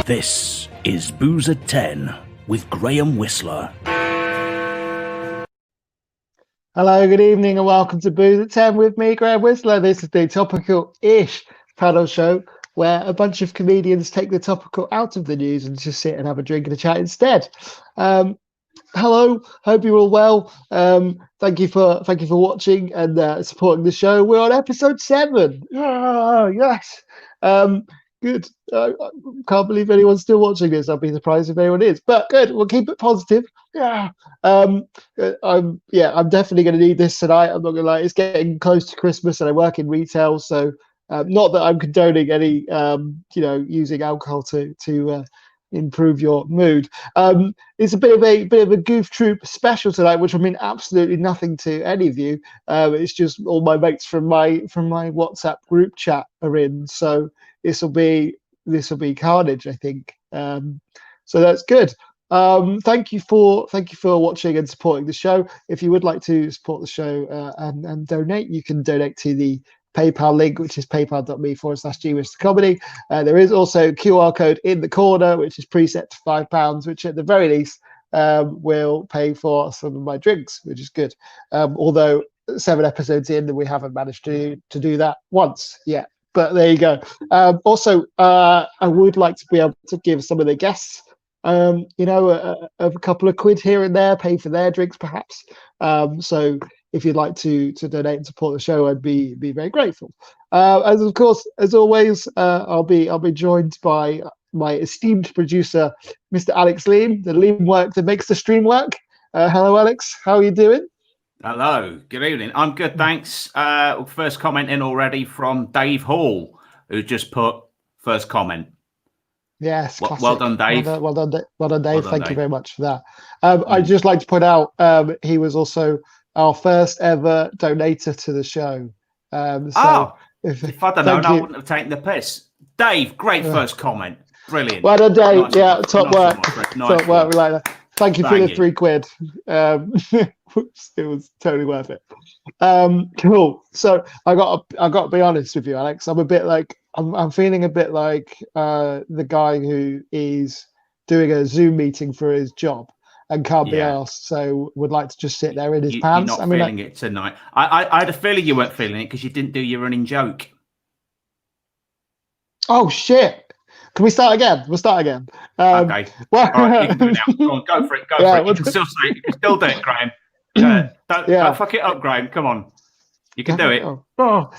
This is Booze at 10 with Graham Whistler. Hello, good evening, and welcome to Booze at 10 with me, Graham Whistler. This is the topical-ish panel show where a bunch of comedians take the topical out of the news and just sit and have a drink and a chat instead. Hello, hope you're all well. Thank you for watching and supporting the show. We're on episode 7. Oh, yes. Good. I can't believe anyone's still watching this. I'll be surprised if anyone is. But good. We'll keep it positive. Yeah. I'm definitely going to need this tonight. I'm not going to lie. It's getting close to Christmas, and I work in retail, so not that I'm condoning any, using alcohol to improve your mood. It's a bit of a Goof Troop special tonight, which will mean absolutely nothing to any of you. It's just all my mates from my WhatsApp group chat are in, so this will be carnage, I think. So that's good. Thank you for watching and supporting the show. If you would like to support the show and donate, you can donate to the PayPal link, which is paypal.me/GWhisterComedy. There is also a QR code in the corner, which is preset to £5, which at the very least will pay for some of my drinks, which is good. Although 7 episodes in, we haven't managed to do that once yet. But there you go. Also, I would like to be able to give some of the guests, a couple of quid here and there, pay for their drinks perhaps. So if you'd like to donate and support the show, I'd be very grateful. As of course, as always, I'll be joined by my esteemed producer, Mr. Alex Leam, the Leam work that makes the stream work. Hello, Alex. How are you doing? Hello, good evening. I'm good, thanks. First comment in already from Dave Hall, who just put first comment. Yes, well done, Dave. Well done, Dave. Thank you very much for that. Mm. I'd just like to point out he was also our first ever donator to the show. If I'd have known, I wouldn't have taken the piss. Dave, great first comment. Brilliant. Well done, Dave. Nice Top work. Top work. We like that. Thank you for the 3 quid. It was totally worth it. Cool. So I got to be honest with you, Alex. I'm a bit like I'm feeling a bit like the guy who is doing a Zoom meeting for his job and can't be asked, so would like to just sit there in his pants. You're not feeling it tonight. I had a feeling you weren't feeling it because you didn't do your running joke. Oh shit! Can we start again? We'll start again. Okay. Well, all right, you can do it now. Go for it. Go for it. You can still say it. You can still do it, Graham. Don't fuck it up, Graham. Come on. You can do it.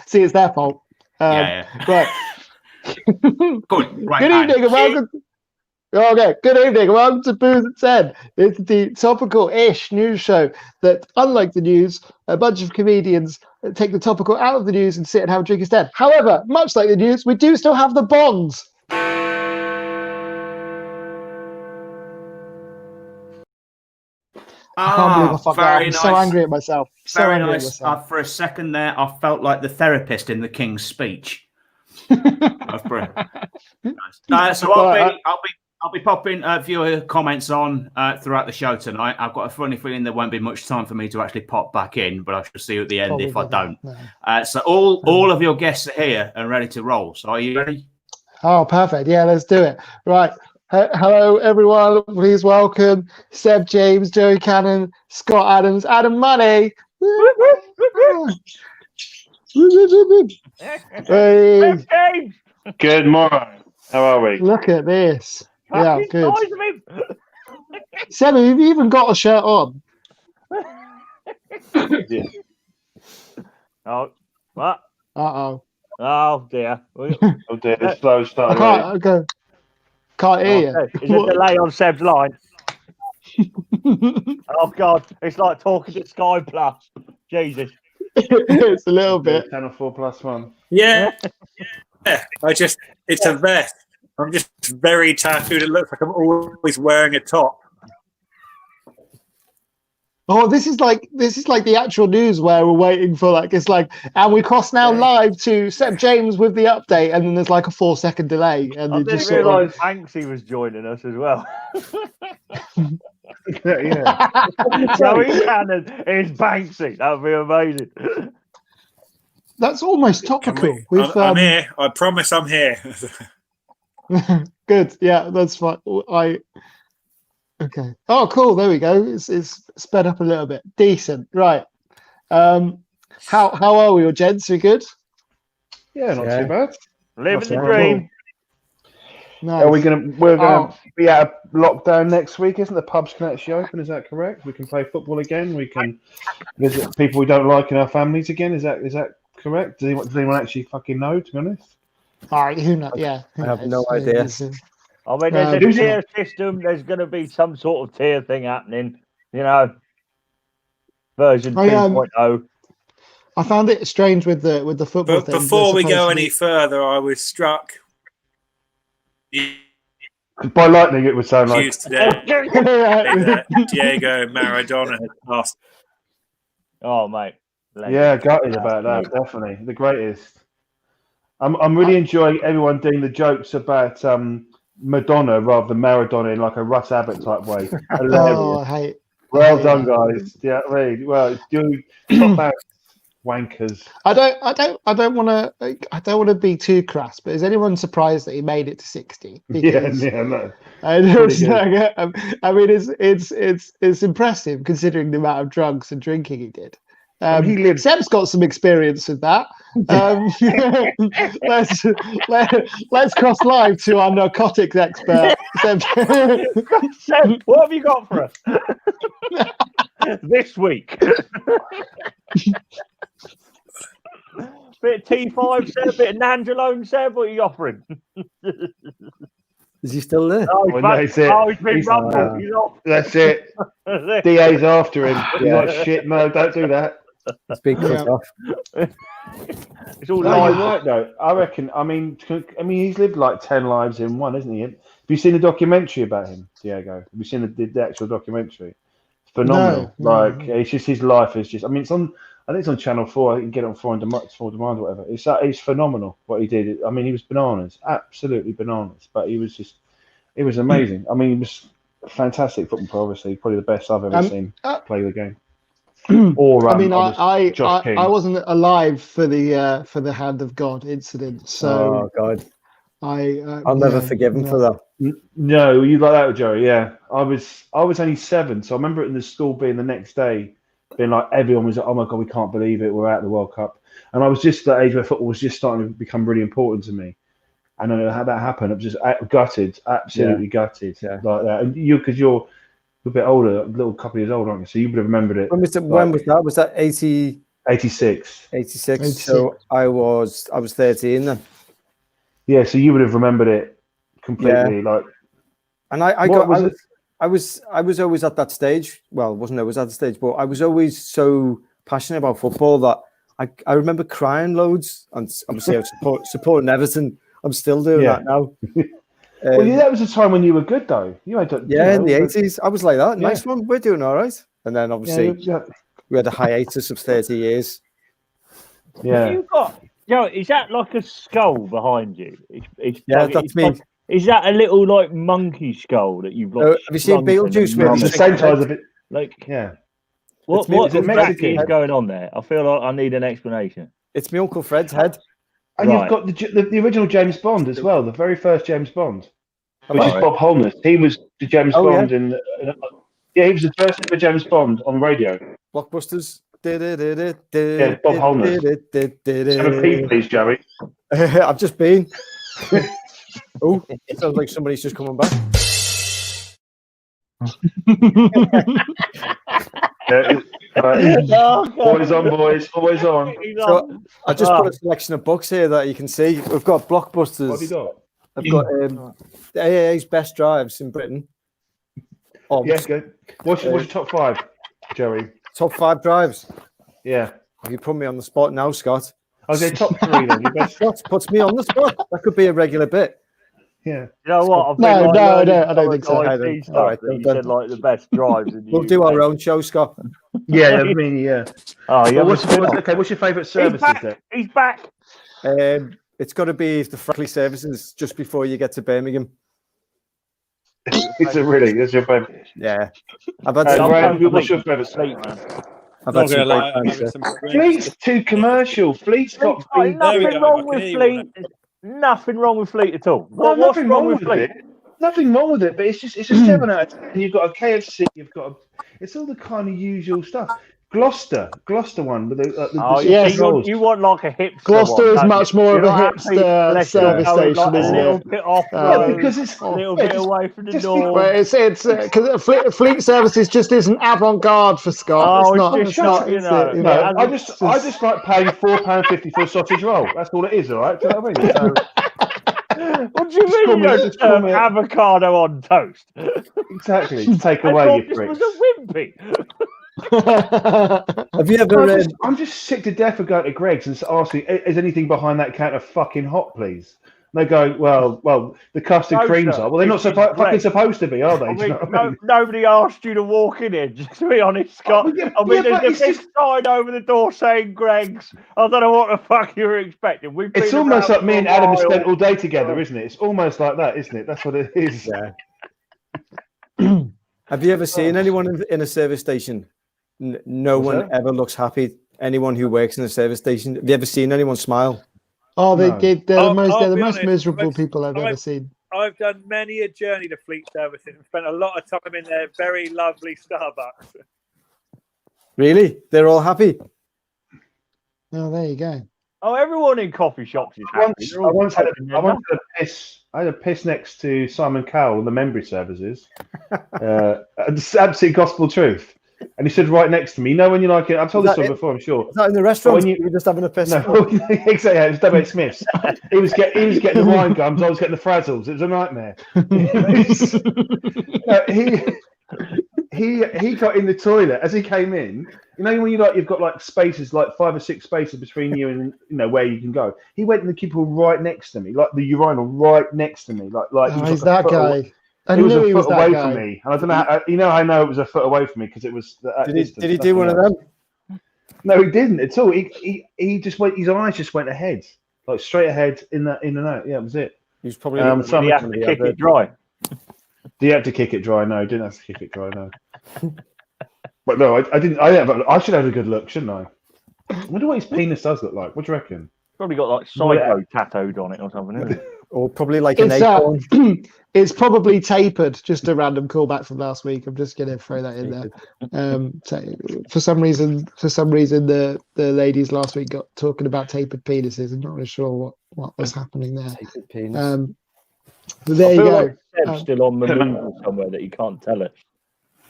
See, it's their fault. Yeah. Right. Good. Right. Good evening and welcome. Okay. Good evening and welcome to Booze at 10. It's the topical-ish news show that, unlike the news, a bunch of comedians take the topical out of the news and sit and have a drink instead. However, much like the news, we do still have the bongs. I can't believe I fucked that. I'm so angry at myself. Very nice. For a second there, I felt like the therapist in the King's Speech. That's brilliant. Nice. So I'll be popping viewer comments on throughout the show tonight. I've got a funny feeling there won't be much time for me to actually pop back in, but I shall see you at the end if I don't. No. So all of your guests are here and ready to roll. So are you ready? Oh, perfect. Yeah, let's do it. Right. Hello, everyone. Please welcome Seb James, Joey Cannon, Scott Adams, Adam Money. Hey. Good morning. How are we? Look at this. Yeah, good. Seb, have you even got a shirt on? Yeah. Oh, what? Uh-oh. Oh, dear. Oh, dear. This slow start. Can't hear you. Is there a delay on Seb's line? Oh, God. It's like talking to Sky Plus. Jesus. It's a little bit. Channel 4+1. Yeah. It's a vest. I'm just very tattooed. It looks like I'm always wearing a top. Oh, this is like the actual news where we're waiting for and we cross now live to Seb James with the update, and then there's like a 4-second delay, and I didn't realise Banksy was joining us as well. Yeah. Joey Cannon is Banksy. That would be amazing. That's almost topical. I'm here. I promise I'm here. Good. Yeah, that's fine. Okay. Oh, cool. There we go. It's sped up a little bit. Decent. Right. How are we, all gents? We good? Yeah, not too bad. Living the Not dream. Nice. We're gonna be out of lockdown next week, isn't the pubs can actually open? Is that correct? We can play football again. We can visit people we don't like in our families again. Is that correct? Does anyone actually fucking know? To be honest, All right. Who knows? Yeah. I have no idea. I mean, there's a Who's it? tier system. There's going to be some sort of tier thing happening. You know, version 2.0. I found it strange with the football But thing. before we go Supposedly- any further, I was struck. by lightning, it would sound like. News today that Diego Maradona has passed. Oh, mate. Yeah, gutted about that. Definitely the greatest. I'm really enjoying everyone doing the jokes about Madonna rather than Maradona in like a Russ Abbott type way. Oh, I hate. Well done, guys. Yeah, really. Well, do top out wankers. I don't want to be too crass, but is anyone surprised that he made it to 60? Because No. I mean, it's impressive considering the amount of drugs and drinking he did. He lived. Seb's got some experience with that. Let's cross live to our narcotics expert. Seb. Seb, what have you got for us this week? Bit of T5, Seb, bit of Nandrolone, Seb. What are you offering? Is he still there? Oh, Well, no, he's, it's it. he's been He's- rumbled. He's off. That's it. DA's after him. He's like, shit, no, don't do that. It's been cut Yeah. off. It's all No, you're live. right, though. I reckon. I mean, he's lived like 10 lives in one, isn't he? Have you seen the documentary about him, Diego? Have you seen the actual documentary? It's phenomenal. No. It's just his life is just. I mean, it's on. I think it's on Channel 4. You can get it on 4 on demand or whatever. It's phenomenal what he did. I mean, he was bananas, absolutely bananas. But he was amazing. I mean, he was a fantastic football player. Obviously, probably the best I've ever seen play the game. Or I mean, Josh King. I wasn't alive for the Hand of God incident, so Oh God, I'll never forgive him for that. No, you like that, Joey? Yeah, I was only 7, so I remember it in the school being the next day, being like everyone was like, "Oh my God, we can't believe it! We're out of the World Cup." And I was just at the age where football was just starting to become really important to me. And I know how that happened. I was just gutted, absolutely gutted, like that. And because you're a bit older, a little couple of years older, aren't you? So you would have remembered it. When was that? Was that 80? 86. 86. So I was 13 then. Yeah, so you would have remembered it completely. Like, and I was always at that stage. Well, wasn't always at the stage, but I was always so passionate about football that I remember crying loads. And obviously, I was supporting Everton. I'm still doing that now. Well, that was a time when you were good, though. In the 80s, I was like that. Nice one. We're doing all right. And then obviously we had a hiatus of 30 years. Yeah. You got, is that like a skull behind you? That's me. Is that a little like monkey skull that you've like? Have you seen Beetlejuice? It's the same size of it. Like, yeah. What exactly is going on there? I feel like I need an explanation. It's my Uncle Fred's head. And you've got the original James Bond as well, the very first James Bond, which is Bob Holness. He was the James Bond in. He was the first ever James Bond on radio. Blockbusters. Yeah, Bob Holness. 7p, please, Joey. I've just been. Oh, it sounds like somebody's just coming back. Always on, boys. Always on. So I just put a selection of books here that you can see. We've got Blockbusters. What have you got? I've got the AAA's best drives in Britain. Yeah, good. What's your top 5, Joey? Top 5 drives. Yeah. Have you put me on the spot now, Scott? Okay, top 3 then. Your best. Scott puts me on the spot. That could be a regular bit. Yeah. You know what? No, I don't think so. All right, you said like the best drives. We'll do our own show, Scott. Yeah, I mean, yeah. Oh, yeah. What's your favourite services then? He's back. It's got to be the Franklin services just before you get to Birmingham. It's a really, that's your favourite. Yeah. I've had what's your favourite sleep, man? I've had some great I'm times, having some Fleet's too commercial. Fleet's got There's nothing wrong with Fleet. Nothing wrong with Fleet at all. No, What's nothing wrong with Fleet? it. Nothing wrong with it, but it's a 7 out of 10. You've got a KFC, it's all the kind of usual stuff. Gloucester one with the yes. You want like a hipster Gloucester one, is much more of a hipster service station, like isn't a little it? bit off because it's a little bit away from the norm. Well, it's because Fleet Services just isn't avant-garde for Scott. It's not. you know. You No, I just like paying £4.50 for a sausage roll. That's all it is, all right? Do you know what I mean? So, what do you mean you don't serve avocado on toast? Exactly. Take away your This pricks. was a wimpy. Have you ever? I'm just sick to death of going to Greg's and asking, is anything behind that counter fucking hot, please? And they go, well, the custard creams are. Well, they're not fucking supposed to be, are they? I Do you know mean, what I mean? nobody asked you to walk in here, just to be honest, Scott. There's a big sign over the door saying Greg's. I don't know what the fuck you were expecting. It's almost like me and Adam have spent all day together, isn't it? It's almost like that, isn't it? That's what it is. Yeah. Have you ever seen anyone in a service station? No one ever looks happy. Anyone who works in a service station. Have you ever seen anyone smile? Oh, they're the I'll be most honest, miserable people I've ever seen. I've done many a journey to Fleet Services and spent a lot of time in their very lovely Starbucks. Really? They're all happy? Oh, there you go. Oh, everyone in coffee shops is happy. I once had a piss next to Simon Cowell, the memory services. It's absolute gospel truth. And he stood right next to me. You know when you're like, I've told this story before, I'm sure. Is that in the restaurant? You were just having a piss? No, exactly. It was W. Smith's. He was getting the wine gums. I was getting the frazzles. It was a nightmare. He got in the toilet as he came in. You know when you've got like spaces, like 5 or 6 spaces between you and where you can go. He went in the cubicle right next to me, like the urinal right next to me, like he's that guy. He was a foot away from me, and I don't know. I know it was a foot away from me because it was. Did he do one of them? No, he didn't at all. He just went. His eyes just went ahead, like straight ahead in and out. Yeah, that was it. He was probably. Did he have to kick it dry? Did he have to kick it dry? No, he didn't have to kick it dry. No. But no, I didn't. I should have a good look, shouldn't I? I wonder what his penis does look like. What do you reckon? Probably got like psycho tattooed on it or something, isn't it? Or probably like an acorn. It's probably tapered. Just a random callback from last week. I'm just going to throw that in there. For some reason, the ladies last week got talking about tapered penises. I'm not really sure what was happening there. Tapered penis. But there you go. Like Seb's still on maneuver somewhere that he can't tell us.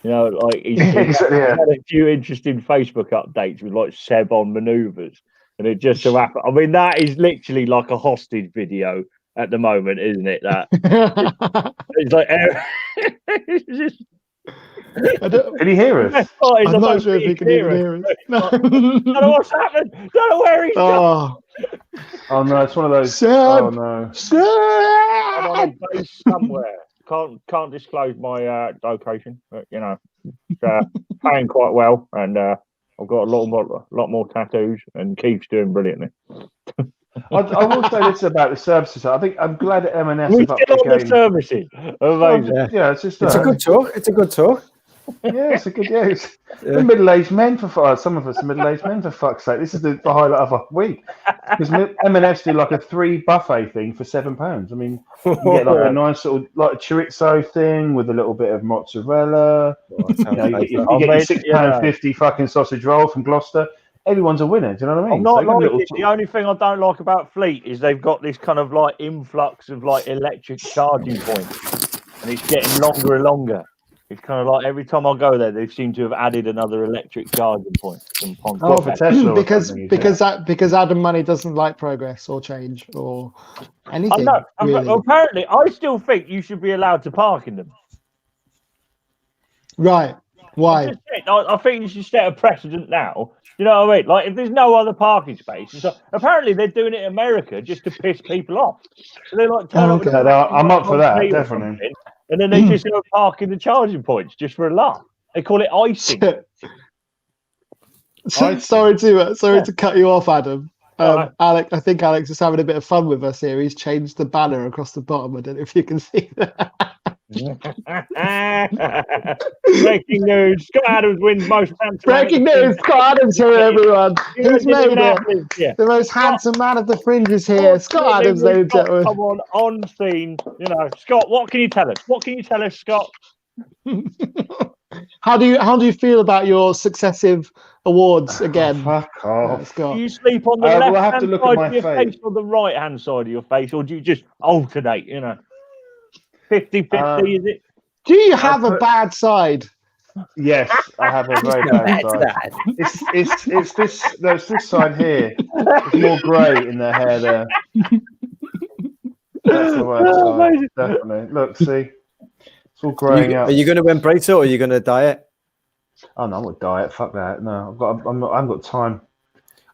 You know, like he's had a few interesting Facebook updates with like Seb on manoeuvres, and it just so happened. I mean, that is literally like a hostage video at the moment, isn't it? That it's like it's just. Did he hear us? I'm not sure if he can even hear us. No. Don't know what's happened. Don't know where he's gone. Oh no, it's one of those. Seb! Oh no. Seb! I'm on a base somewhere. Can't disclose my location, but paying quite well, and I've got a lot more tattoos, and Keith's doing brilliantly. I will say this about the services. I think I'm glad that M&S We're have upped still the on game. the services. Amazing. Yeah, it's just It's a good talk. It's a good talk. Yeah, it's a good. Yeah, we're middle-aged men for some of us are middle-aged men for fuck's sake. This is the highlight of our week because M&S do like a 3 buffet thing for £7. I mean, you get like a nice sort of like a chorizo thing with a little bit of mozzarella. You get your £6.50 fucking sausage roll from Gloucester. Everyone's a winner. Do you know what I mean? I'm not like it. The only thing I don't like about Fleet is they've got this kind of like influx of like electric charging points, and it's getting longer and longer. It's kind of like every time I go there, they seem to have added another electric charging point. Because Adam Money doesn't like progress or change or anything. Really. Apparently, I still think you should be allowed to park in them. Right? Why? I think you should set a precedent now. You know what I mean? Like, if there's no other parking space, so apparently they're doing it in America just to piss people off. So they like turn up. I'm up for that, definitely. And then they just go park in the charging points just for a laugh. They call it icing. Sorry to cut you off, Adam. Right. I think Alex is having a bit of fun with us here. He's changed the banner across the bottom. I don't know if you can see that. Breaking news: Scott Adams wins most handsome. Breaking news! Scott Adams here, everyone. He's made it. Yeah. The most handsome man of the fringe is here. Scott Adams, ladies and gentlemen. Come on scene. You know, Scott. What can you tell us? What can you tell us, Scott? How do you feel about your successive awards again? Fuck off. Scott? Do you sleep on the Well, I left have to hand look side at my of your face face or the right hand side of your face, or do you just alternate? You know, 50-50, is it? Do you have a bad side? Yes, I have a very bad side. It's this side here. It's more grey in the hair there. That's the worst side, definitely. Look, see, it's all greying out. Are you going to embrace it or are you going to diet? Oh no, I'm not diet. Fuck that. No, I haven't got time.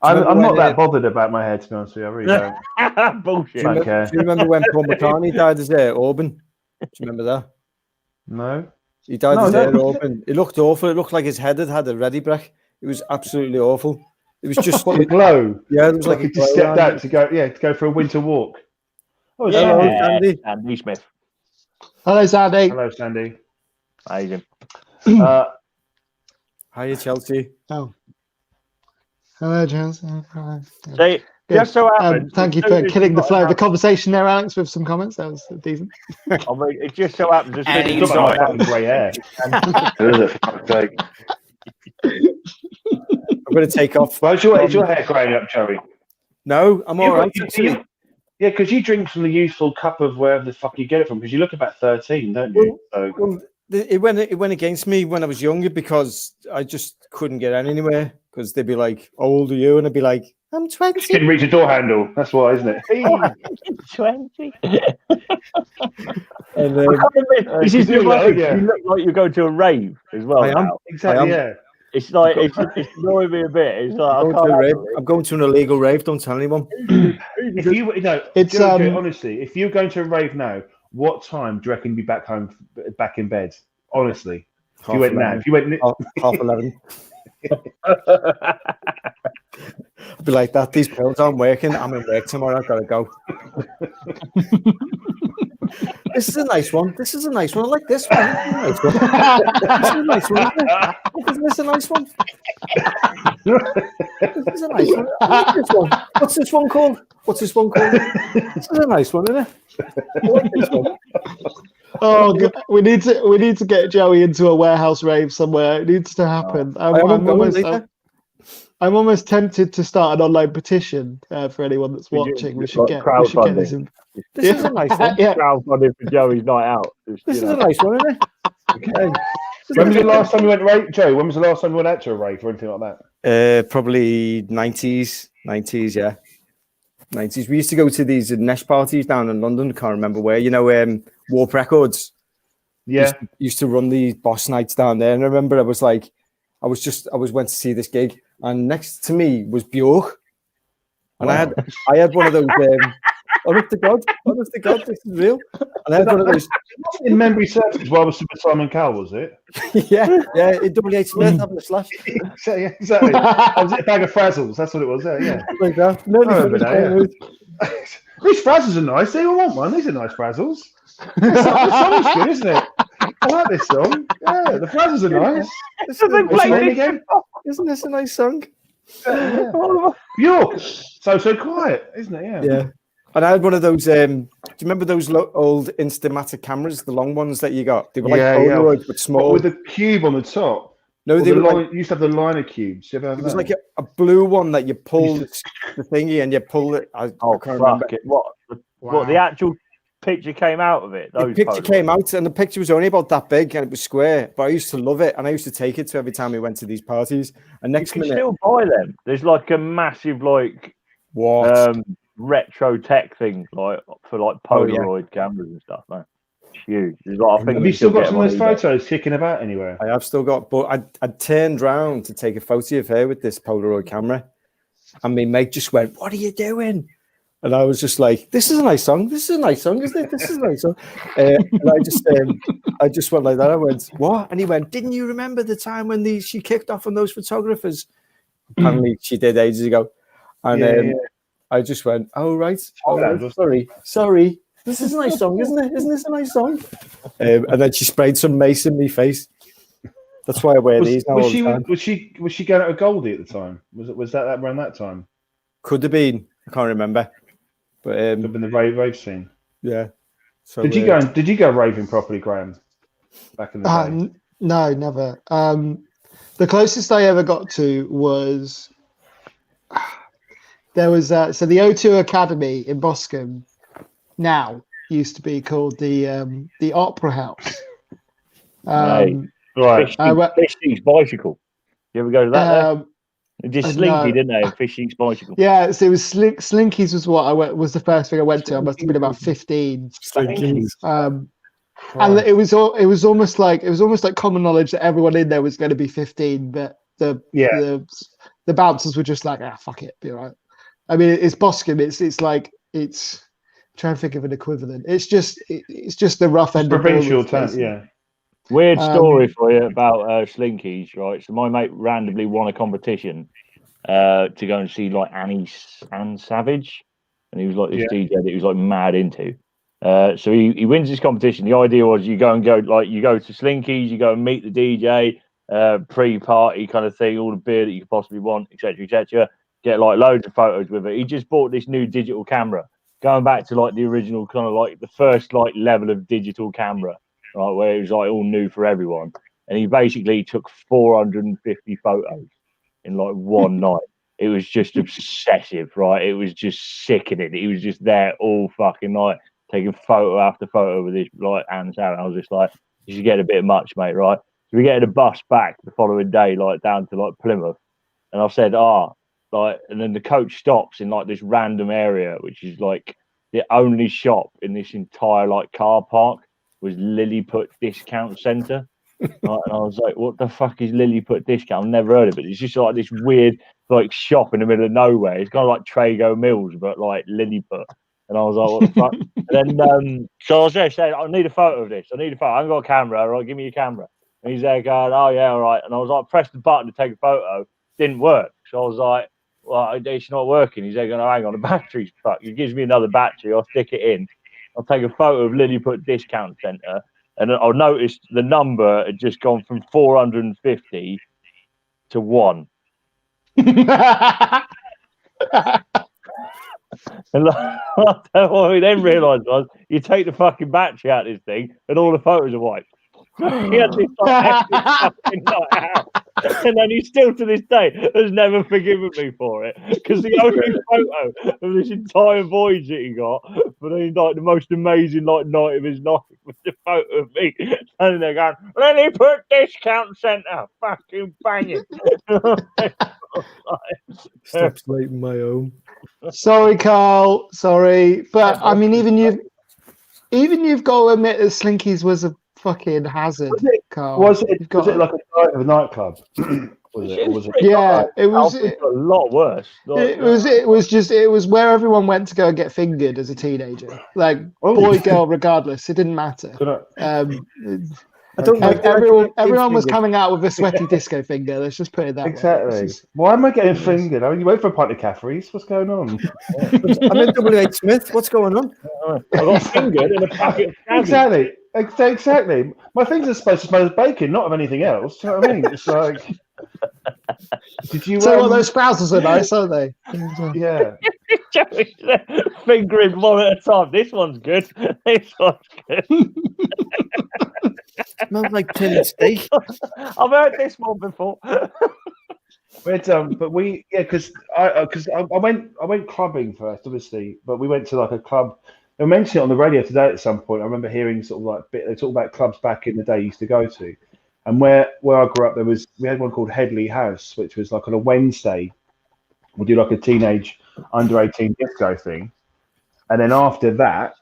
I'm not that bothered about my hair, to be honest with you. I really don't. Bullshit. Do you remember when Paul McCartney died as Auburn? Do you remember that? No. He died as Auburn. It looked awful. It looked like his head had a ready break. It was absolutely awful. It was just what, the glow. Yeah, it was like he just stepped out to go for a winter walk. Oh, yeah, Sandy. Andy Smith. Hello, Sandy. Hello, Sandy. Amazing. Hiya, Chelsea. Oh. Hello, Chelsea. See, just so happens. Thank you for killing the flow of the conversation there, Alex, with some comments. That was decent. I mean, it just so happens. He's got fucking grey hair. I'm going to take off. Well, is your hair greying up, Joey? No, I'm all right. Yeah, because you drink from the useful cup of wherever the fuck you get it from. Because you look about 13, don't you? Well, it went against me when I was younger because I just couldn't get anywhere. Because they'd be like, "How old are you?" And I'd be like, "I'm 20." Didn't reach a door handle. That's why, isn't it? 20. And this is you look like you're going to a rave as well. I am. Exactly. Yeah. It's like it's annoying me a bit. It's like I'm going to an illegal rave. Don't tell anyone. If you it's honestly, if you're going to a rave now, what time do you reckon you'd be back home, back in bed? Honestly, if you went now, 11:30. I'd be like that. These pills aren't working. I'm in work tomorrow. I've got to go. This is a nice one. This is a nice one. I like this one. This is a nice one. Isn't this a nice one? This is a nice one. I like this one. What's this one called? This is a nice one, isn't it? I like this one. Oh, God. we need to get Joey into a warehouse rave somewhere. It needs to happen. I'm almost tempted to start an online petition for anyone that's watching. We should get this in. This is a nice one. Crowdfunding for Joey's night out. This is a nice one, isn't it? Okay. When was the last time you went rave, Joe? When was the last time you went out to a rave or anything like that? Probably 90s, yeah. 90s. We used to go to these Nesh parties down in London. Can't remember where. You know, Warp Records. Yeah. Used to run the boss nights down there. And I remember I went to see this gig, and next to me was Bjork. And I had one of those. Honest to God, this is real. And I had one of those in memory serves as well with Simon Cowell, was it? yeah, in WH Smith having a slash. Exactly. I was a bag of Frazzles. That's what it was. Yeah. Like that. No, these Frazzles are nice. They all want one. These are nice Frazzles. The song's good, isn't it? I like this song. Yeah, the Frazzles are nice. Isn't this a nice song? Yeah. Bjork. So quiet, isn't it? Yeah. And I had one of those. Do you remember those old Instamatic cameras, the long ones that you got? They were like Polaroids, but small, with a cube on the top. No, they were you used to have the liner cubes. You ever have it was like a blue one that you pull the thingy and you pull it. I can't remember. What the actual picture came out of it? The picture came out, and the picture was only about that big, and it was square. But I used to love it, and I used to take it to every time we went to these parties. And next minute, still buy them. There's like a massive retro tech thing for Polaroid cameras and stuff. Man. It's huge. Have you still got some of those photos kicking about anywhere? I have still got, but I turned round to take a photo of her with this Polaroid camera, and my mate just went, "What are you doing?" And I was just like, "This is a nice song. This is a nice song, isn't it? This is a nice song." And I just went like that. I went, "What?" And he went, "Didn't you remember the time when she kicked off on those photographers?" Apparently, she did ages ago, and I just went, "Oh right, sorry." This is a nice song, isn't it? Isn't this a nice song? And then she sprayed some mace in my face. That's why I wear these now all the time. Was she going out with Goldie at the time? Was that around that time? Could have been. I can't remember. But Could have been the rave scene. Yeah. So Did you go raving properly, Graham? Back in the day? No, never. The closest I ever got to was there was so the O2 Academy in Boscombe now used to be called the Opera House. Right. Fish Eats Bicycle. You ever go to that? They did Slinky, didn't they? Fish Eats Bicycle. Yeah, so it was Slinkies was what was the first thing I went to. I must have been about 15. Slinkies. And it was almost like common knowledge that everyone in there was going to be 15, but the bouncers were just like, fuck it, be all right. I mean, it's Boscombe. It's trying to think of an equivalent. It's just the rough end of provincial town. Yeah. Weird story for you about Slinkies, right? So my mate randomly won a competition to go and see like Annie Savage, and he was like this DJ that he was like mad into. So he wins this competition. The idea was you go to Slinkies, you go and meet the DJ, pre-party kind of thing, all the beer that you could possibly want, etc., get like loads of photos with it. He just bought this new digital camera, going back to like the original kind of like the first like level of digital camera, right, where it was like all new for everyone. And he basically took 450 photos in like one night. It was just obsessive, right? It was just sickening. He was just there all fucking night, taking photo after photo with this like Anne Sarah. I was just like, you should get a bit much, mate, right? So we get a bus back the following day, like down to like Plymouth, and I said, and then the coach stops in like this random area, which is like the only shop in this entire like car park was Lilliput Discount Centre. Right? And I was like, what the fuck is Lilliput Discount? I've never heard of it. It's just like this weird like shop in the middle of nowhere. It's kind of like Trago Mills, but like Lilliput. And I was like, what the fuck? And then, so I was there saying, I need a photo of this. I need a photo. I haven't got a camera. All right, give me your camera. And he's there going, oh, yeah, all right. And I was like, press the button to take a photo. Didn't work. So I was like, well, it's not working. He's there going, oh, hang on, the battery's fucked. He gives me another battery. I'll stick it in. I'll take a photo of Lilliput Discount Centre. And I noticed the number had just gone from 450 to 1. And what we then realised was you take the fucking battery out of this thing and all the photos are wiped. He had this fucking night out. And then he still to this day has never forgiven me for it, because the only photo of this entire voyage that he got for the most amazing like night of his life was the photo of me standing there going, Lilliput Discount Centre, fucking banging. Stop slating my own. Sorry, Carl. Sorry, but I mean, even you've got to admit that Slinkies was a fucking hazard, Carl. Was it like a night of a nightclub? was it? Yeah, it was a lot worse. It was where everyone went to go and get fingered as a teenager, like boy, girl, regardless. It didn't matter. I don't know. Everyone was coming out with a sweaty disco finger. Let's just put it that way. Exactly. Why am I getting fingered? I mean, you went for a pint of Caffrey's. What's going on? I'm in W.H. Smith. What's going on? I got fingered in a packet of Exactly. My fingers are supposed to smell of bacon, not of anything else. Do you know what I mean? It's like, did you? So those sprouts are nice, aren't they? Yeah. Fingering one at a time. This one's good. This one's good. Smells like tinned steak. I've heard this one before. Because I went clubbing first, obviously, but we went to like a club. They mentioned it on the radio today at some point. I remember hearing sort of like they talk about clubs back in the day you used to go to, and where I grew up, we had one called Headley House, which was like on a Wednesday, we'll do like a teenage under 18 disco thing, and then after that,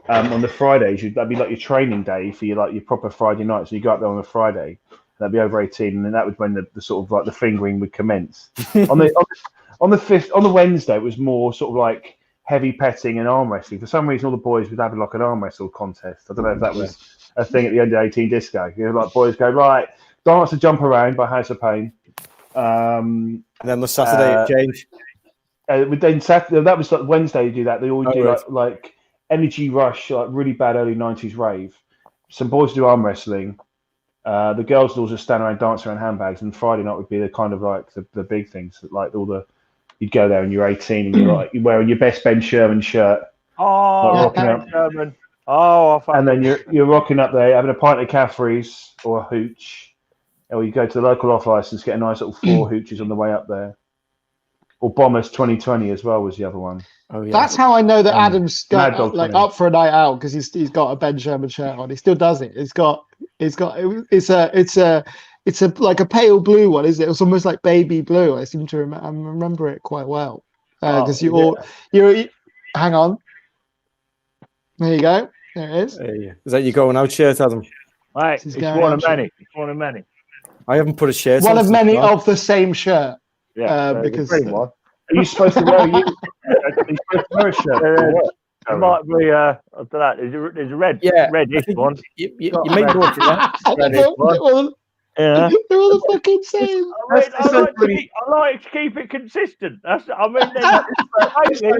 on the Fridays, that'd be like your training day for your proper Friday night. So you go up there on a Friday, that'd be over 18, and then that was when the sort of like the fingering would commence. on the Wednesday, it was more sort of like heavy petting and arm wrestling. For some reason, all the boys would have like an arm wrestle contest. I don't know if that was a thing at the under 18 disco. You know, like boys go, right, dance to Jump Around by House of Pain. And then the Saturday exchange. Then Saturday, that was like Wednesday. You do that. They all do like energy rush, like really bad early 90s rave. Some boys do arm wrestling. The girls would all just stand around dancing around handbags, and Friday night would be the kind of like the big things, like all the, you'd go there and you're 18 and you're wearing your best Ben Sherman shirt. Oh, Ben Sherman. Oh, and then you're rocking up there having a pint of Caffrey's or a hooch, or you go to the local off license, get a nice little 4 hooches on the way up there. Or Bombers 2020 as well was the other one. Oh yeah. That's how I know that Adam's Mad got Dog like 20. up for a night out, because he's got a Ben Sherman shirt on. He still does it. It's a like a pale blue one, isn't it? It's almost like baby blue. I seem to remember it quite well. Because you're hang on. There you go. There it is. Is that your going out shirt, Adam? Right, it's one of many. It's one of many. I haven't put a shirt One on of many since of the same shirt. Yeah, because Are you supposed to wear a shirt? It might be I don't know. There's a red, reddish one. you made one for that. Yeah, they're all the fucking same. I like to keep it consistent. Basically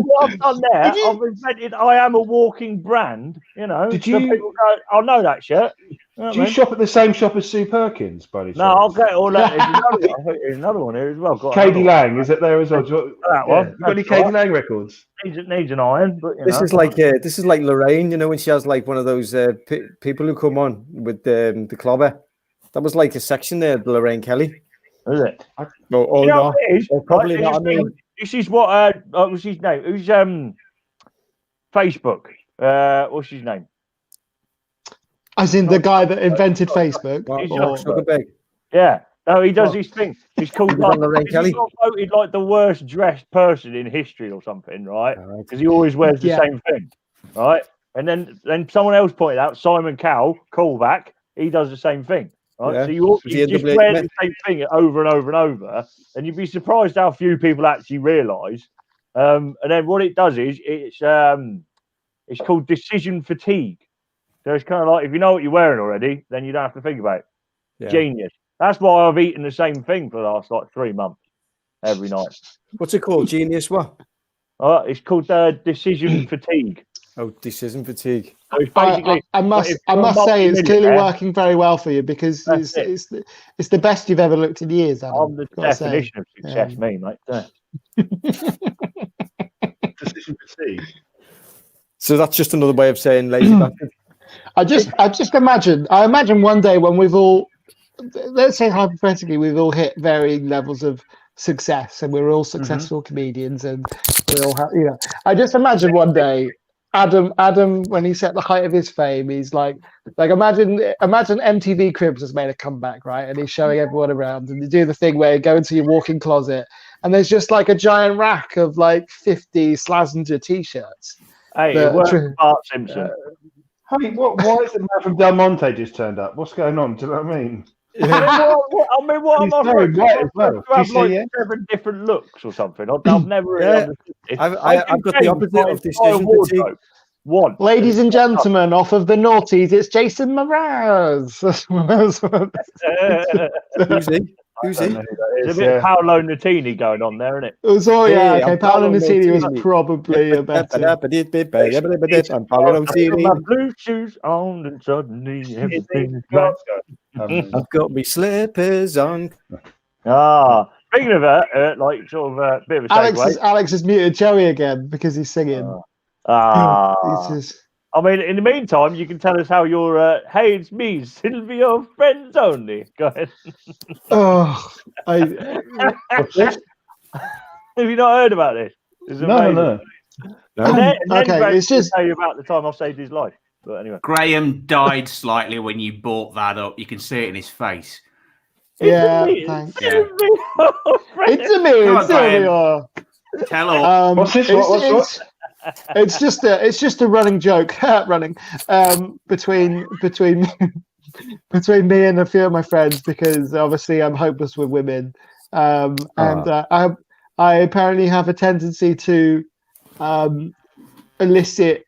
what I've done there, I've invented. I am a walking brand. You know, Did so you? people go, I know that shirt. Do you shop at the same shop as Sue Perkins, buddy? No, I'll get all that. There's another one here as well. Katie Lang, is it there as well? That one. You got any Katie Lang records? Needs an iron, but This is like Lorraine, you know, when she has like one of those people who come on with the clobber. That was like a section there, Lorraine Kelly. Is it? Oh, You know no. what it is? Probably not. I mean, this is what what's his name? Who's Facebook? What's his name? As in the guy that invented Facebook. Zuckerberg. Yeah. No, he does his thing. He's called Lorraine Kelly. He got voted like the worst dressed person in history or something, right? Because he always wears the same thing, right? And then someone else pointed out Simon Callback. He does the same thing. Right? Yeah. So you just wear the same thing over and over and over, and you'd be surprised how few people actually realise. And then what it does is it's called decision fatigue. So it's kind of like if you know what you're wearing already, then you don't have to think about it. Yeah. Genius. That's why I've eaten the same thing for the last like 3 months every night. What's it called? Genius what? It's called decision fatigue. Oh, decision fatigue. So it's basically, I must say it's clearly working very well for you, because it's the best you've ever looked in years. I'm the definition of success, me, mate. Decision fatigue. So that's just another way of saying lazy bastard. I just imagine one day when we've all, let's say hypothetically, we've all hit varying levels of success, and we're all successful comedians, and we all have, I just imagine one day Adam, when he's at the height of his fame, he's like imagine MTV Cribs has made a comeback, right? And he's showing everyone around, and you do the thing where you go into your walk-in closet, and there's just like a giant rack of like 50 Slazenger t-shirts. Hey, it worked for Bart Simpson. Honey, why is the man from Del Monte just turned up? What's going on? Do you know what I mean? What am I very white as well. to have like 7 different looks or something? I've never really understood it. I've got the opposite of decision fatigue. One. Ladies and gentlemen, off of the noughties, it's Jason Mraz. Who's he? There's a bit of Paolo Nutini going on there, isn't it? Okay. Paolo Nutini was probably a better. I'm Paolo Nutini. My blue shoes on, and suddenly everything is right. I've got me slippers on. Speaking of that, like sort of a bit of a segue. Alex has muted Joey again because he's singing. I mean, in the meantime, you can tell us how your hey, it's me, Sylvia, friends only. Go ahead. Have you not heard about this? It's No. And then it's just tell you about the time I saved his life. But anyway, Graham died slightly when you brought that up. You can see it in his face. Yeah, thanks. It's a me, Sylvia. Tell all. What's this? What? It's just a running joke, between me and a few of my friends, because obviously I'm hopeless with women, and I apparently have a tendency to elicit,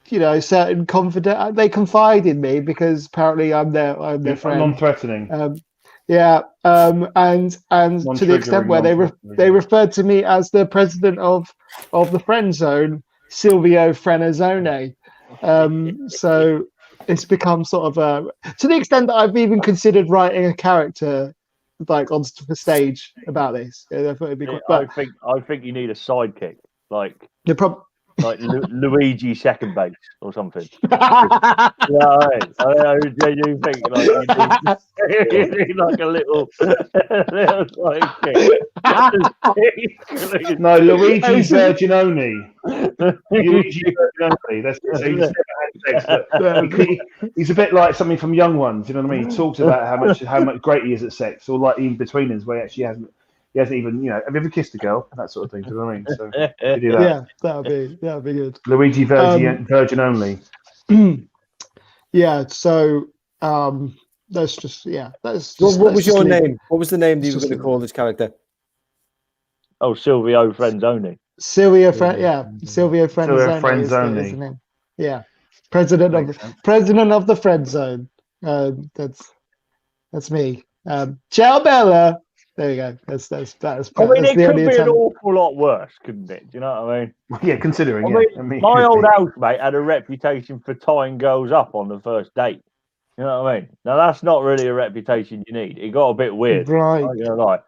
certain confidence. They confide in me because apparently I'm their friend. Non-threatening. And to the extent where they referred to me as the president of the friend zone, Silvio Frenazone. So it's become sort of to the extent that I've even considered writing a character like on the stage about this. I thought it'd be quite, but I think you need a sidekick, like the problem. like Luigi second base or something. I do think like you need like a little sidekick. No, Luigi Virgin only. Luigi Virgin only. That's he's a bit like something from Young Ones. You know what I mean? He talks about how much great he is at sex, or like in betweeners where he actually hasn't even, you know, have you ever kissed a girl? That sort of thing. Do you know what I mean? So you do that. Yeah, that'd be good. Luigi Virgin only. Yeah. So that's just What was your name? What was the name that you were going to call this character? Oh, Silvio Frenzoni. Silvio Frenzoni. Silvio Frenzoni. Is the name. Yeah, president of the Friend Zone. That's me. Ciao Bella. There you go. That's I mean, it could be an awful lot worse, couldn't it? Do you know what I mean? Yeah, considering. I mean, my old housemate had a reputation for tying girls up on the first date. You know what I mean? Now that's not really a reputation you need. It got a bit weird, right? You know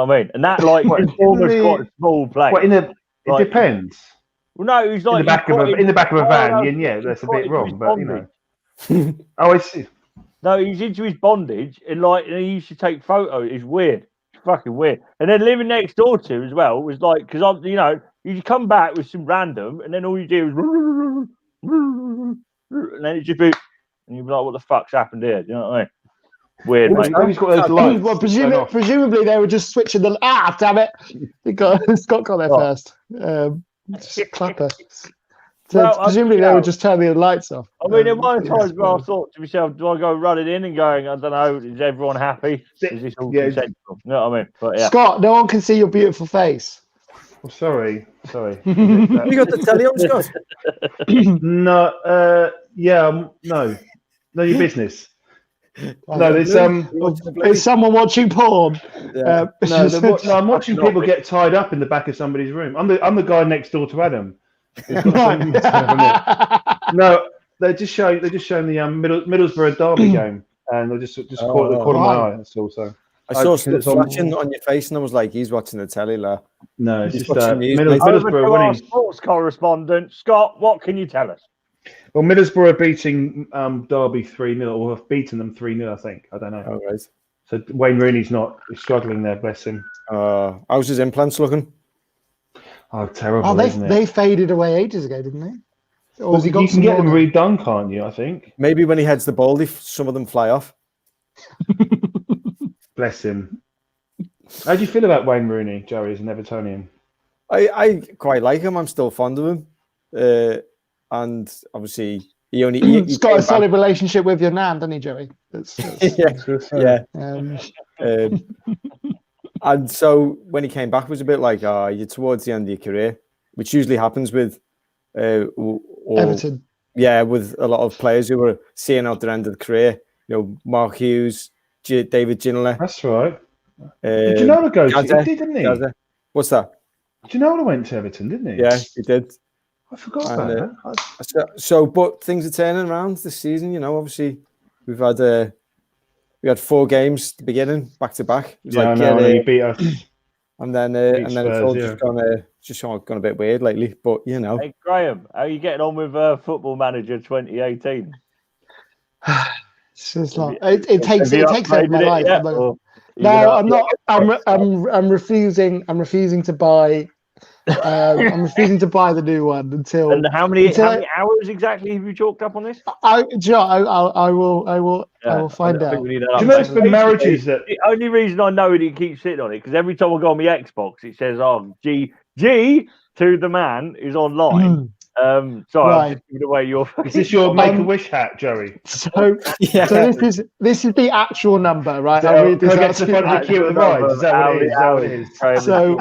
what I mean? And that like it's almost quite a small place. It depends. Well, no, he's like in the back of a van. Yeah, that's a bit wrong, but you know. Oh, I see. No, he's into his bondage, and he used to take photos. It's weird. Fucking weird. And then living next door to him as well was like, because I'm, you know, you come back with some random, and then all you do is, and then it just be, and you'll be like, what the fuck's happened here? Do you know what I mean? Weird. He's got those lights. Well, presumably they were just switching the. Damn it! Scott got there first. Clapper. So presumably they were just turning the lights off. I mean, at one times where I thought to myself, do I go running in and going, I don't know, is everyone happy? Is this all consensual? You know what I mean? But, yeah. Scott, no one can see your beautiful face. I'm sorry. You got the telly on, Scott? No, no, your business. No, there's someone watching porn. Yeah. I'm watching people get tied up in the back of somebody's room. I'm the guy next door to Adam. No, they're just showing the Middlesbrough Derby game, and they just caught the corner of my eye. That's all. So I saw some flashing on your face, and I was like, "He's watching the telly." Like. No, it's just Middlesbrough winning. Sports correspondent Scott, what can you tell us? Well, Middlesbrough are beating Derby 3-0, or have beaten them 3-0. I think. I don't know. Oh, right. So Wayne Rooney's he's struggling there. Bless him. How's his implants looking? Oh, terrible! They faded away ages ago, didn't they? Or you can get them redone, can't you? I think. Maybe when he heads the ball, some of them fly off. Bless him. How do you feel about Wayne Rooney, Joey, as an Evertonian? I quite like him. I'm still fond of him. And obviously, he's got a solid relationship with your nan, doesn't he, Joey? Yeah. And so when he came back, it was a bit like, you're towards the end of your career, which usually happens with Everton. Yeah, with a lot of players who were seeing out their end of the career. You know, Mark Hughes, David Ginola. That's right. Did Ginola go to Everton, didn't he? What's that? Ginola went to Everton, didn't he? Yeah, he did. I forgot about that. So, but things are turning around this season. You know, obviously, we had 4 games at the beginning, back to back. It was he beat us. And then it's all just gone a bit weird lately. But you know, hey Graham, how are you getting on with Football Manager 2018? It's just like it takes over my life. No, I'm not. I'm refusing. I'm refusing to buy. I'm refusing to buy the new one until. And how many hours exactly have you chalked up on this? I will find out. Do you know it's been marriages that the only reason I know that he keeps sitting on it because every time I go on my Xbox, it says, "Oh, G to the man is online." Sorry, I'm just giving away your. Is this your Make-A-Wish hat, Joey? So this is the actual number, right? I'll read this out to the queue at the right. Is that what it is? So,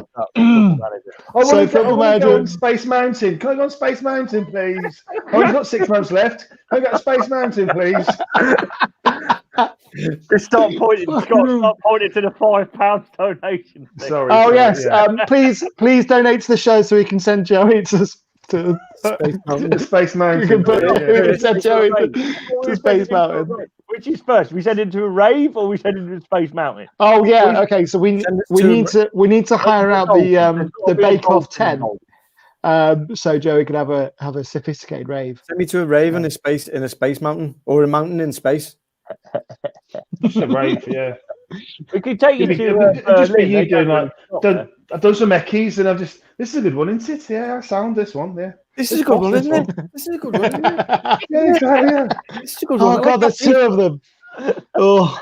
Football Manager Space Mountain. Can I go on Space Mountain, please? Oh, we've got 6 months left. Can I go to Space Mountain, please? Just stop pointing, Scott. Stop pointing to the £5 donation thing. Sorry. Oh yes. Yeah. Please donate to the show so we can send Joey to to Space Mountain. The Space Mountain. You can put yeah. send Joey to Space Mountain. Which is first? We send him to a rave or we send him to Space Mountain? Oh yeah, okay. So we need to hire out the Bake Off 10. So Joey can have a sophisticated rave. Send me to a rave in a space mountain or a mountain in space. Just a rave, yeah. We could take you to just be you doing like I've done some eckies and this is a good one, isn't it? Yeah, I sound this one, yeah. This is a good one, isn't it? This is a good one, isn't it? Yeah, exactly, yeah. This is a good one. Oh god, there's two of them. Oh,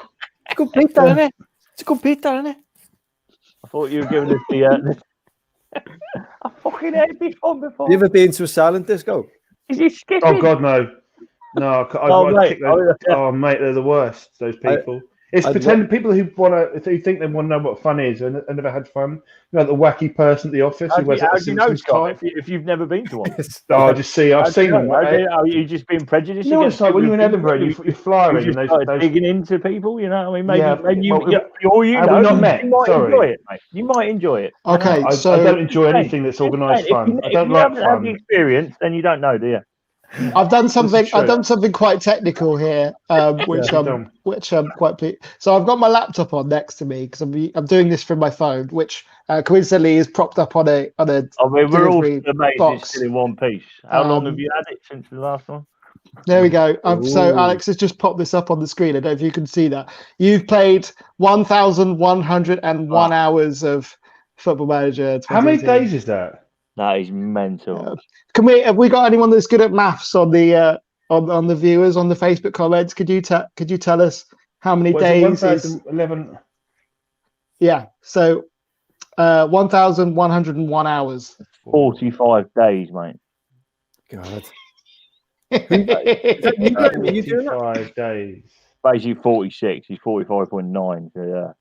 it's a good pizza, isn't it? It's a good pizza, isn't it? I thought you were giving us the I fucking heard this one before. You ever been to a silent disco? Is he skipping? Oh god, no. No, mate, they're the worst, those people. It's pretend people who think they want to know what fun is and never had fun. You know, the wacky person at the office How who wears do like you know, Scott, if you've never been to one? I just see. I've seen them. Are you just being prejudiced? You know, it's like when you're in Edinburgh, you fly around. You start digging into people. You know, I mean, maybe you might enjoy it, mate. You might enjoy it. Okay, I don't enjoy anything that's organised fun. I don't like fun. If you haven't had the experience, then you don't know, do you? I've done something quite technical here, which I'm quite pleased. So I've got my laptop on next to me because I'm doing this from my phone, which coincidentally is propped up on a. I mean, we're all amazed box. It's still in one piece. How long have you had it since the last one? There we go. So Alex has just popped this up on the screen. I don't know if you can see that. You've played 1,101 hours of Football Manager. How many days is that? That is mental. Have we got anyone that's good at maths on the on the viewers on the Facebook comments? Could you tell us how many days? 1,011. Yeah, so 1,101 hours. 45 days, mate. God. 45 days. Basically 46. He's 45.9. So yeah,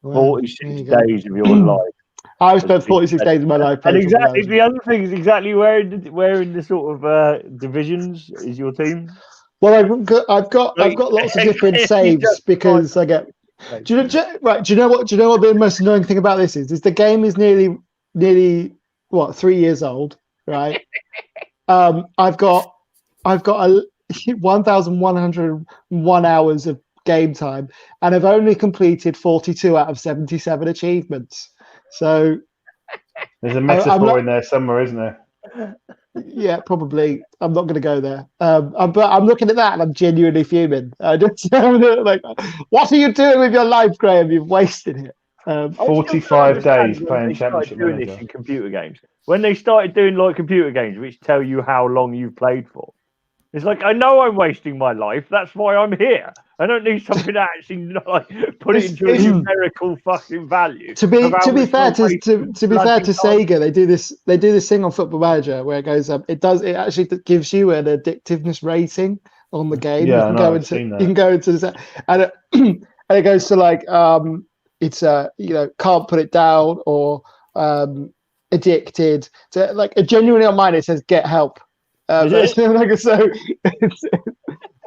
Well, 46 days of your life. I've spent 46 days of my life. And exactly the other thing is exactly where in the sort of divisions is your team? Well, I've got lots of different saves because I get. Do you know what the most annoying thing about this is? The game is nearly what 3 years old, right? I've got 1,101 hours of game time, and I've only completed 42 out of 77 achievements. So there's a metaphor in there somewhere, isn't there? Yeah, probably. I'm not going to go there. But I'm looking at that and I'm genuinely fuming. I'm like, what are you doing with your life, Graham? You've wasted it. 45 days playing Championship doing this in computer games. When they started doing like computer games, which tell you how long you've played for, it's like I know I'm wasting my life. That's why I'm here. I don't need something to actually like put it into a numerical fucking value. To be fair to Sega, they do this thing on Football Manager where it goes it actually gives you an addictiveness rating on the game. Yeah, you can go into the and it goes to like it's can't put it down or addicted. So like genuinely on mine it says get help.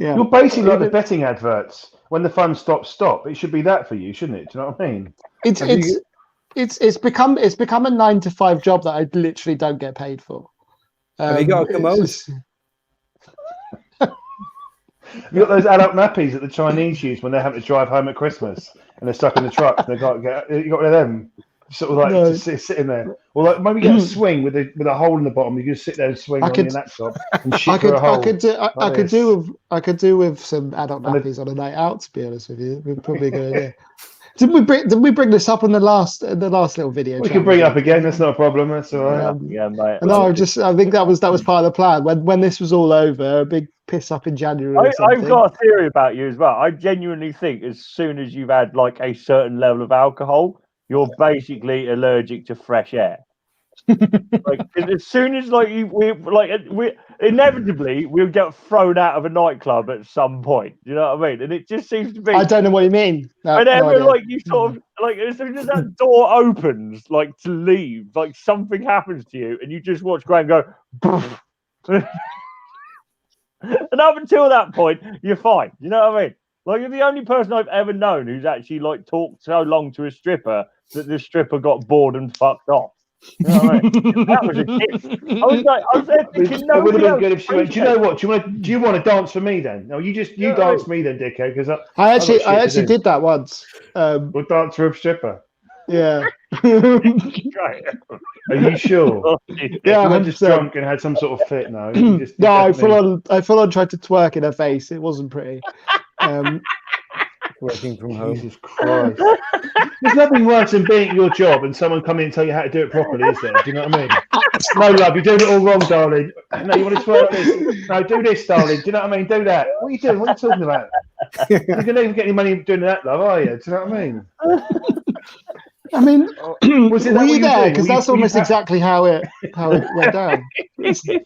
Yeah. You're basically like the betting adverts. When the fun stops, stop. It should be that for you, shouldn't it? Do you know what I mean? It's become a 9-to-5 job that I literally don't get paid for. Have you got a commode? Have you got those adult nappies that the Chinese use when they're having to drive home at Christmas and they're stuck in the truck? And you got one of them. Sort of like just sitting there, or like maybe get a swing with a hole in the bottom. You can sit there and swing on your laptop and shit through a hole. I could do with some adult nappies on a night out. To be honest with you, it's probably a good idea. Did we bring this up in the last little video? We can bring it up again. That's not a problem. That's all right. Yeah, mate. No, I think that was part of the plan. When this was all over, a big piss up in January. I've got a theory about you as well. I genuinely think as soon as you've had like a certain level of alcohol, you're basically allergic to fresh air. Like as soon as we inevitably we'll get thrown out of a nightclub at some point. You know what I mean? And it just seems to be. I don't know what you mean. Whenever you sort of like as soon as that door opens, like to leave, like something happens to you, and you just watch Graham go. And up until that point, you're fine. You know what I mean? Like you're the only person I've ever known who's actually like talked so long to a stripper that the stripper got bored and fucked off. You know what I mean? That was a tip. I was there thinking, It would have been good if she went. appreciate Do you know what? Do you want to dance for me then? No, you dance for me then, dickhead. Because I actually did that once. We'll dance for a stripper. Yeah. Right. Are you sure? Yeah, You were just 100%. drunk and had some sort of fit. No, you just, No, I full on tried to twerk in her face. It wasn't pretty. Working from home. Jesus Christ. There's nothing worse than being at your job and someone come in and tell you how to do it properly, is there? Do you know what I mean? No, love, you're doing it all wrong, darling. No, you want to twerk this? No, do this, darling. Do you know what I mean? Do that. What are you doing? What are you talking about? You're going to even get any money doing that, love, are you? Do you know what I mean? I mean, Was it were you there? doing? Because that's almost exactly how it went down. Was it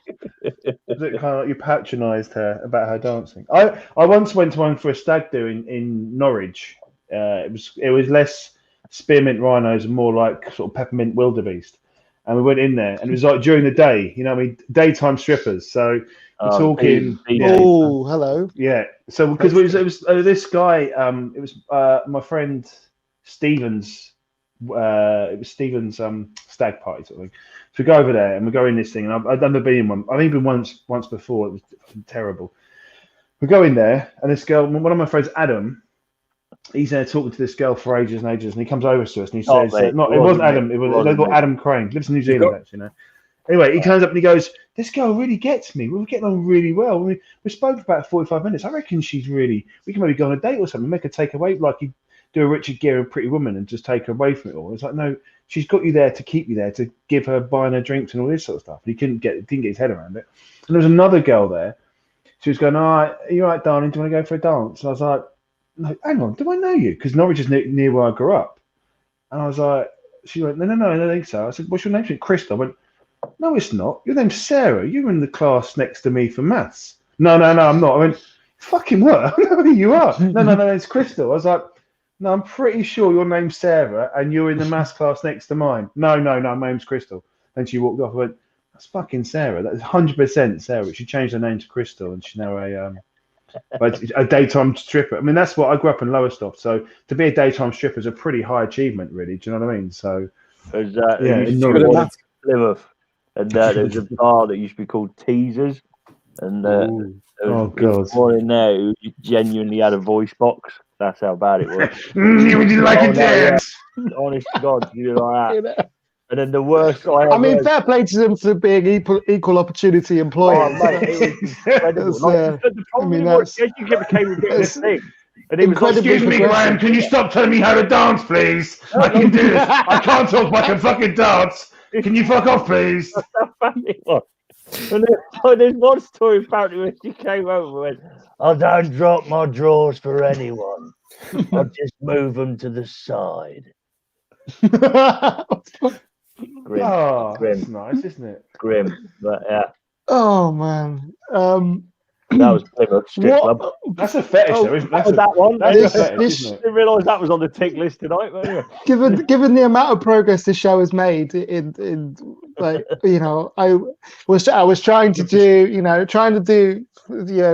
kind of like you patronised her about her dancing? I once went to one for a stag do in Norwich. It was less spearmint rhinos and more like sort of peppermint wildebeest. And we went in there, and it was like during the day, you know, what I mean, daytime strippers. So we're talking. Oh, hello. Yeah. So because it was this guy. It was my friend Stephen's. It was Stephen's stag party sort of thing. So we go over there and we go in this thing, and I've never been in one. I've only been once before. It was terrible. We go in there, and this girl, one of my friends, Adam, he's there talking to this girl for ages and ages, and he comes over to us and he says, it wasn't Adam, it was Adam Crane, lives in New Zealand actually. You know. Anyway, he comes up and he goes, "This girl really gets me. We're getting on really well. We spoke for about 45 minutes. I reckon we can maybe go on a date or something, make her take away like you do a Richard Gere and Pretty Woman and just take her away from it all." It's like, no, she's got you there to keep you there, to give her, buying her drinks and all this sort of stuff. And he didn't get his head around it. And there was another girl there. She was going, "All right, are you all right, darling? Do you want to go for a dance?" And I was like, "No, hang on, do I know you?" Because Norwich is near where I grew up. And I was like, she went, no, I don't think so. I said, "What's your name?" She went, "Crystal." I went, "No, it's not. Your name's Sarah. You were in the class next to me for maths." No, I'm not. I went, "Fucking what? I know who you are." No, it's Crystal. I was like, "No, I'm pretty sure your name's Sarah and you're in the maths class next to mine." No, my name's Crystal. Then she walked off. I went, "That's fucking Sarah. That's 100% Sarah." She changed her name to Crystal and she's now a daytime stripper. I mean, that's what I grew up in Lowestoft. So to be a daytime stripper is a pretty high achievement, really. Do you know what I mean? So, in Plymouth, and there was a bar that used to be called Teasers. And there was one in there who genuinely had a voice box. That's how bad it was. Would you like a dance? Honest to God, you like that. And then the worst I mean, fair play to them for being equal opportunity employers. Oh, mate, it was incredible. The problem was, you became a bit of a thing. And it was "Excuse me, Graham, can you stop telling me how to dance, please? I can do this. I can't talk, but I can fucking dance. Can you fuck off, please?" That's how bad it was. And there's one story apparently when she came over and went, "I don't drop my drawers for anyone. I just move them to the side." Grim. That's nice, isn't it? Grim, but yeah. Oh man. That was Plymouth Strip Club. That's a fetish, though, isn't it? That one. That's a fetish, isn't I it? didn't realise that was on the tick list tonight. But anyway. Given the amount of progress this show has made in like, you know, I was trying to do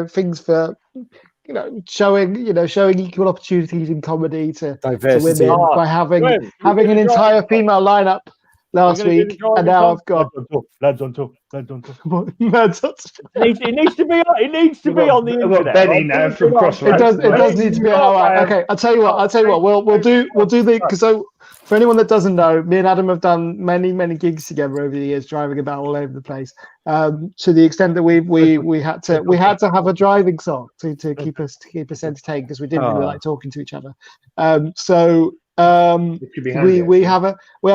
things for, you know, showing equal opportunities in comedy to women by having an entire female lineup last week, and now I've got lads on tour. lads on tour. It needs to be on the internet. We've got Benny now from Crossroads. It does need to be. All right, okay. I'll tell you what. We'll do the, because for anyone that doesn't know, me and Adam have done many gigs together over the years, driving about all over the place. To the extent that we had to have a driving song to keep us entertained, because we didn't really like talking to each other. We have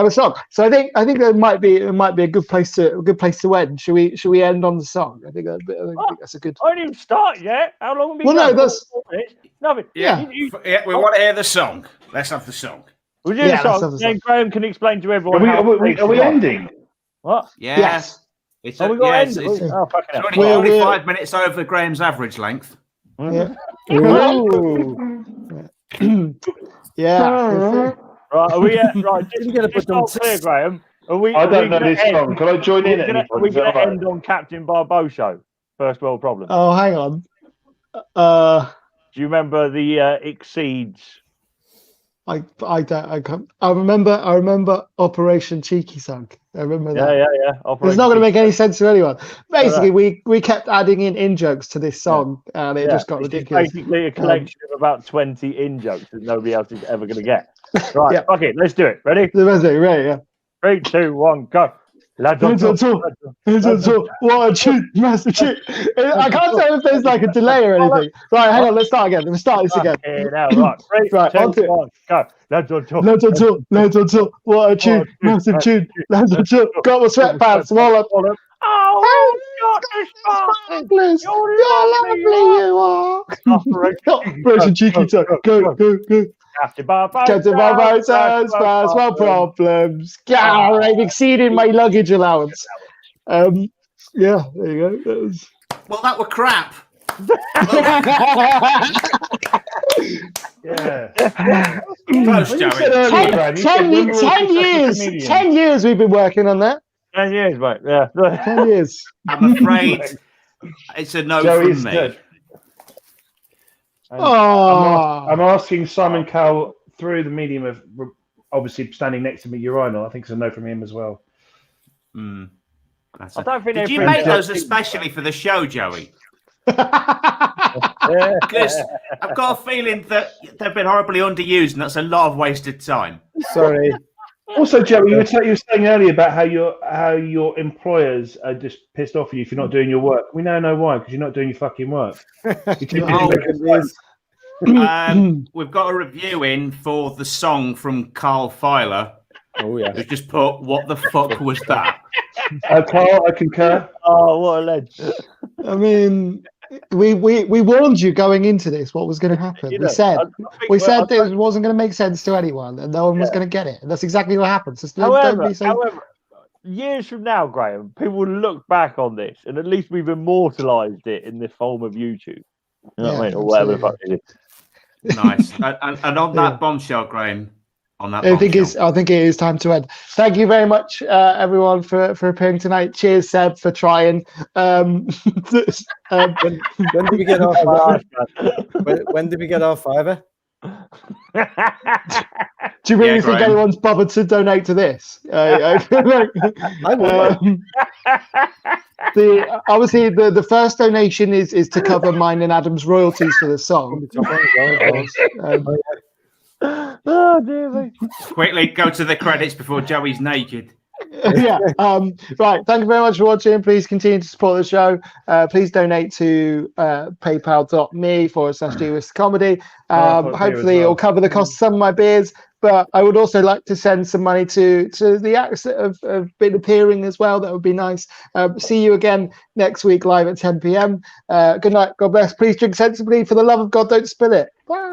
a song. So I think that might be a good place to end. Should we end on the song? I think that's a good. I didn't even start yet. How long have we? Well, no, that's nothing. Yeah, we want to hear the song. Let's have the song. We'll do the song. Then Graham can explain to everyone. Are we ending? What? Yeah. Yes. It's we got end. Fucking hell. only 5 minutes over Graham's average length. Yeah. Yeah. Right, are we right? Just not clear, Graham. I don't know this song. Can I join in? Are we going to end on Captain Barbosso? First world problem. Oh, hang on. Do you remember the Exceeds I don't. I remember Operation Cheeky Sunk. I remember that. Yeah. It's not going to make any sense to anyone. Basically, we kept adding in jokes to this song, and it just got ridiculous. Basically, a collection of about 20 in-jokes that nobody else is ever going to get. Right, okay, let's do it. Ready? Ready, yeah. 3, 2, 1, go. Lads on top. What a cheat, massive cheat. I can't tell if there's like a delay or anything. Right, hang on, let's start again. Let's start this again. Now, right, 3, Right, 2, 1, go. Lads on top. Lads on top. What a tune, massive tune. Lads on top. Got my sweatpants, wallop. Oh, Scottish You're lovely, you are. Operation Cheeky Sunk. Go. Captain Barbosa's first world problems. I'm exceeding my luggage allowance. Yeah, there you go. Well, that were crap. Close, Joey. 10 years we've been working on that. 10 years, mate. Yeah. 10 years. I'm afraid it's a no Joey's from me. good. Oh, I'm asking Simon Cowell through the medium of obviously standing next to me urinal. I think it's a no from him as well. I don't think Did you make those especially for the show, Joey? Because I've got a feeling that they've been horribly underused, and that's a lot of wasted time. Sorry. Also, Joey, you were saying earlier about how your employers are just pissed off at you if you're not doing your work. We now know why, because you're not doing your fucking work. We've got a review in for the song from Carl Filer. Oh yeah. Who's just put, what the fuck was that? Carl, I concur. Oh, what a legend. I mean, we warned you going into this what was going to happen. We said that it wasn't going to make sense to anyone, and no one was going to get it. And that's exactly what happened. So however, years from now, Graham, people will look back on this, and at least we've immortalised it in the form of YouTube. You know what I mean? Or whatever the fuck it is. Nice. And on that bombshell, Graham. I think it is time to end. Thank you very much, everyone, for appearing tonight. Cheers, Seb, for trying. When did we get our fiver? When did we get our fiver? Do you really think anyone's bothered to donate to this? I would. Obviously, the first donation is to cover mine and Adam's royalties for the song. Oh dear me. Quickly go to the credits before Joey's naked. Yeah. Right. Thank you very much for watching. Please continue to support the show. Please donate to paypal.me/comedy. Hopefully it'll cover the cost of some of my beers. But I would also like to send some money to the acts that have been appearing as well. That would be nice. See you again next week live at 10 p.m. Good night. God bless. Please drink sensibly. For the love of God, don't spill it. Bye.